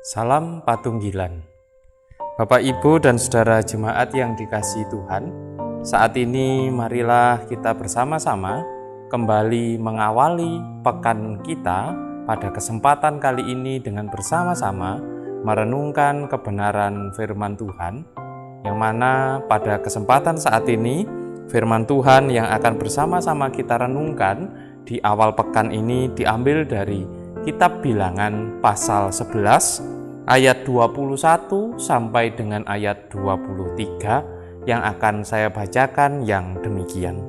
Salam Patunggilan. Bapak, Ibu, dan saudara jemaat yang dikasihi Tuhan, saat ini marilah kita bersama-sama kembali mengawali pekan kita pada kesempatan kali ini dengan bersama-sama merenungkan kebenaran firman Tuhan, yang mana pada kesempatan saat ini firman Tuhan yang akan bersama-sama kita renungkan di awal pekan ini diambil dari Kitab Bilangan pasal 11 ayat 21 sampai dengan ayat 23 yang akan saya bacakan yang demikian.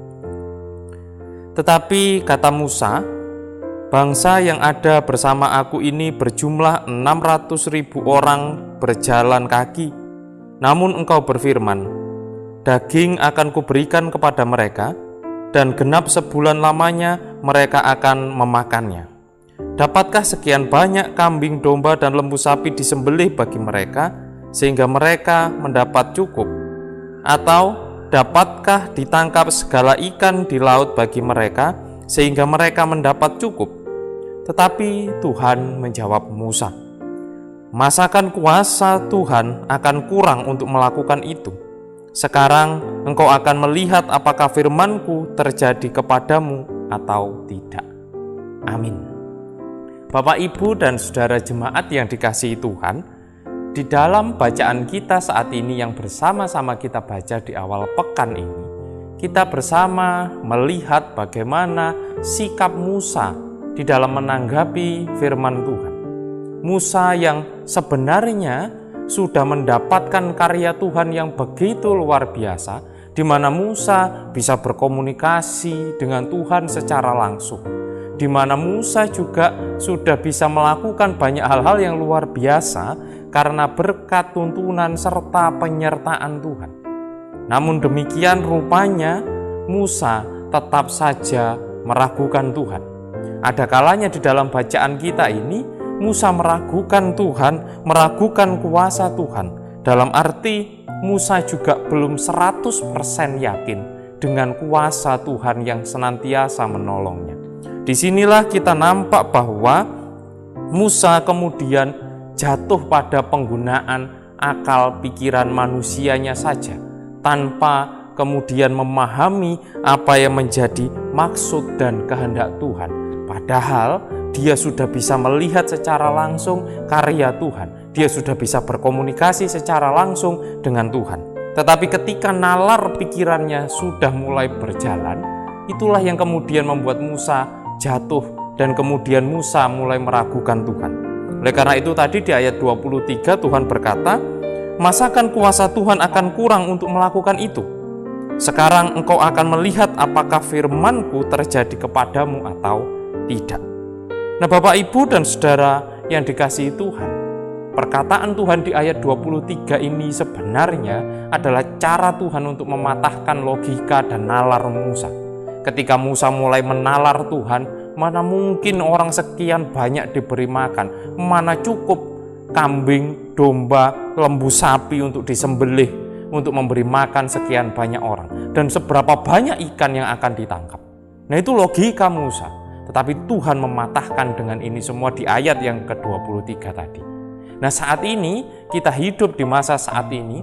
Tetapi kata Musa, bangsa yang ada bersama aku ini berjumlah 600.000 orang berjalan kaki. Namun engkau berfirman, daging akan kuberikan kepada mereka, dan genap sebulan lamanya mereka akan memakannya. Dapatkah sekian banyak kambing, domba, dan lembu sapi disembelih bagi mereka, sehingga mereka mendapat cukup? Atau dapatkah ditangkap segala ikan di laut bagi mereka, sehingga mereka mendapat cukup? Tetapi Tuhan menjawab Musa, masakan kuasa Tuhan akan kurang untuk melakukan itu? Sekarang engkau akan melihat apakah firman-Ku terjadi kepadamu atau tidak. Amin. Bapak, Ibu, dan saudara jemaat yang dikasihi Tuhan, di dalam bacaan kita saat ini yang bersama-sama kita baca di awal pekan ini, kita bersama melihat bagaimana sikap Musa di dalam menanggapi firman Tuhan. Musa yang sebenarnya sudah mendapatkan karya Tuhan yang begitu luar biasa, di mana Musa bisa berkomunikasi dengan Tuhan secara langsung, di mana Musa juga sudah bisa melakukan banyak hal-hal yang luar biasa karena berkat tuntunan serta penyertaan Tuhan. Namun demikian rupanya Musa tetap saja meragukan Tuhan. Ada kalanya di dalam bacaan kita ini Musa meragukan Tuhan, meragukan kuasa Tuhan. Dalam arti Musa juga belum 100% yakin dengan kuasa Tuhan yang senantiasa menolongnya. Disinilah kita nampak bahwa Musa kemudian jatuh pada penggunaan akal pikiran manusianya saja, tanpa kemudian memahami apa yang menjadi maksud dan kehendak Tuhan. Padahal dia sudah bisa melihat secara langsung karya Tuhan, dia sudah bisa berkomunikasi secara langsung dengan Tuhan. Tetapi ketika nalar pikirannya sudah mulai berjalan, itulah yang kemudian membuat Musa jatuh, dan kemudian Musa mulai meragukan Tuhan. Oleh karena itu tadi di ayat 23 Tuhan berkata, masakan kuasa Tuhan akan kurang untuk melakukan itu? Sekarang engkau akan melihat apakah firman-Ku terjadi kepadamu atau tidak. Nah, Bapak, Ibu, dan saudara yang dikasihi Tuhan, perkataan Tuhan di ayat 23 ini sebenarnya adalah cara Tuhan untuk mematahkan logika dan nalar Musa. Ketika Musa mulai menalar Tuhan, mana mungkin orang sekian banyak diberi makan, mana cukup kambing, domba, lembu sapi untuk disembelih, untuk memberi makan sekian banyak orang, dan seberapa banyak ikan yang akan ditangkap. Nah, itu logika Musa. Tetapi Tuhan mematahkan dengan ini semua di ayat yang ke-23 tadi. Nah, saat ini kita hidup di masa saat ini,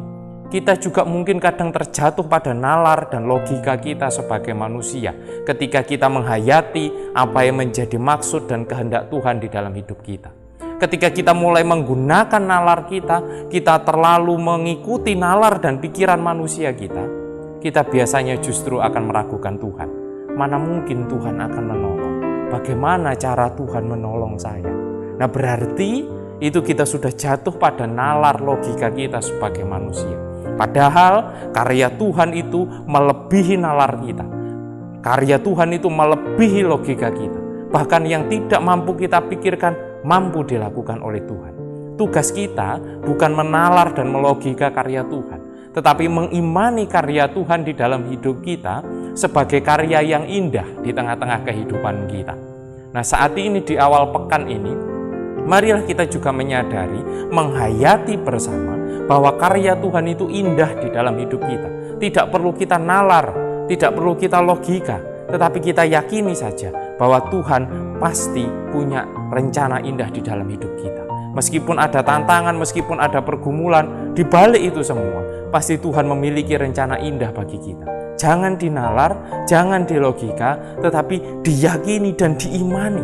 kita juga mungkin kadang terjatuh pada nalar dan logika kita sebagai manusia ketika kita menghayati apa yang menjadi maksud dan kehendak Tuhan di dalam hidup kita. Ketika kita mulai menggunakan nalar kita, kita terlalu mengikuti nalar dan pikiran manusia kita biasanya justru akan meragukan Tuhan. Mana mungkin Tuhan akan menolong? Bagaimana cara Tuhan menolong saya? Nah, berarti itu kita sudah jatuh pada nalar logika kita sebagai manusia. Padahal karya Tuhan itu melebihi nalar kita. Karya Tuhan itu melebihi logika kita. Bahkan yang tidak mampu kita pikirkan, mampu dilakukan oleh Tuhan. Tugas kita bukan menalar dan melogika karya Tuhan, tetapi mengimani karya Tuhan di dalam hidup kita sebagai karya yang indah di tengah-tengah kehidupan kita. Nah, saat ini di awal pekan ini, marilah kita juga menyadari, menghayati bersama bahwa karya Tuhan itu indah di dalam hidup kita. Tidak perlu kita nalar, tidak perlu kita logika, tetapi kita yakini saja bahwa Tuhan pasti punya rencana indah di dalam hidup kita. meskipun ada tantangan, meskipun ada pergumulan, di balik itu semua, pasti Tuhan memiliki rencana indah bagi kita. Jangan dinalar, jangan dilogika, tetapi diyakini dan diimani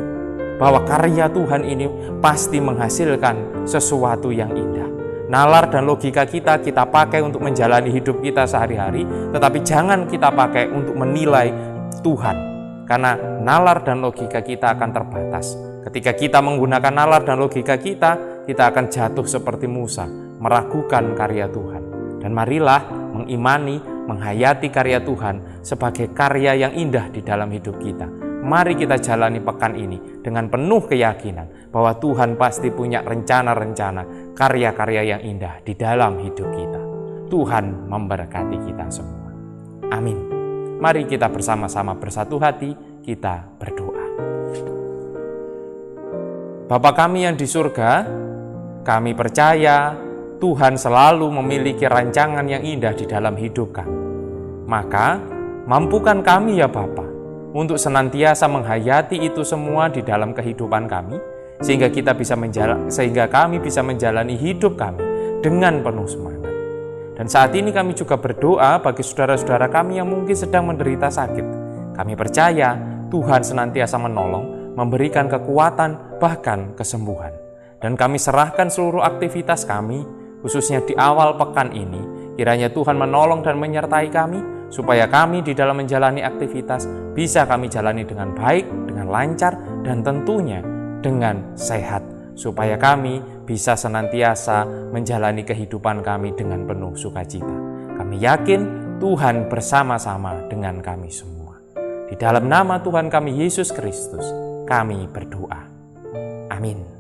bahwa karya Tuhan ini pasti menghasilkan sesuatu yang indah. Nalar dan logika kita pakai untuk menjalani hidup kita sehari-hari, tetapi jangan kita pakai untuk menilai Tuhan. Karena nalar dan logika kita akan terbatas. Ketika kita menggunakan nalar dan logika kita akan jatuh seperti Musa, meragukan karya Tuhan. Dan marilah mengimani, menghayati karya Tuhan sebagai karya yang indah di dalam hidup kita. Mari kita jalani pekan ini dengan penuh keyakinan bahwa Tuhan pasti punya rencana-rencana, karya-karya yang indah di dalam hidup kita. Tuhan memberkati kita semua. Amin. Mari kita bersama-sama bersatu hati, kita berdoa. Bapa kami yang di surga, kami percaya Tuhan selalu memiliki rancangan yang indah di dalam hidup kami. Maka, mampukan kami ya Bapa, untuk senantiasa menghayati itu semua di dalam kehidupan kami, sehingga kami bisa menjalani hidup kami dengan penuh semangat. Dan saat ini kami juga berdoa bagi saudara-saudara kami yang mungkin sedang menderita sakit. Kami percaya Tuhan senantiasa menolong, memberikan kekuatan, bahkan kesembuhan. Dan kami serahkan seluruh aktivitas kami, khususnya di awal pekan ini, kiranya Tuhan menolong dan menyertai kami, supaya kami di dalam menjalani aktivitas bisa kami jalani dengan baik, dengan lancar, dan tentunya dengan sehat, supaya kami bisa senantiasa menjalani kehidupan kami dengan penuh sukacita. Kami yakin Tuhan bersama-sama dengan kami semua. Di dalam nama Tuhan kami Yesus Kristus, kami berdoa. Amin.